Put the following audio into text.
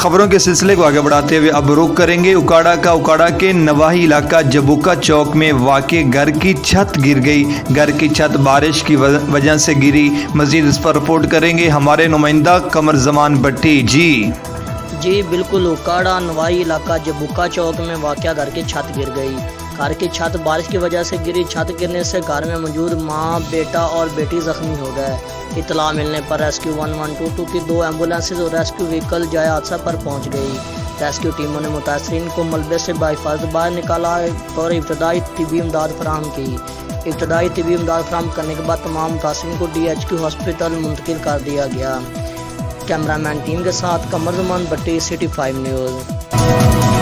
खबरों के सिलसिले को आगे बढ़ाते हुए अब रुख करेंगे उकाड़ा के नवाही इलाका जबुका चौक में वाक़ घर की छत गिर गई। घर की छत बारिश की वजह से गिरी। मजीद इस पर रिपोर्ट करेंगे हमारे नुमाइंदा कमर जमान भट्टी। जी बिल्कुल, उकाड़ा नवाही इलाका जबुका चौक में वाक़या घर की छत गिर गई। घर की छत बारिश की वजह से गिरी। छत गिरने से घर में मौजूद मां, बेटा और बेटी जख्मी हो गए। इतला मिलने पर रेस्क्यू 1122 की 2 एम्बुलेंसेज और रेस्क्यू व्हीकल जाए हादसा पर पहुंच गई। रेस्क्यू टीमों ने मुतासरीन को मलबे से बाहिफाजत बाहर निकाला और इब्तदाई तिबी इमदाद फराहम की। इब्तदाई तिबी इमदाद फराहम करने के बाद तमाम मुतासरीन को DHQ हॉस्पिटल मुंतकिल कर दिया गया। कैमरामैन टीम के साथ कमर जमान भट्टी, सिटी 5 न्यूज़।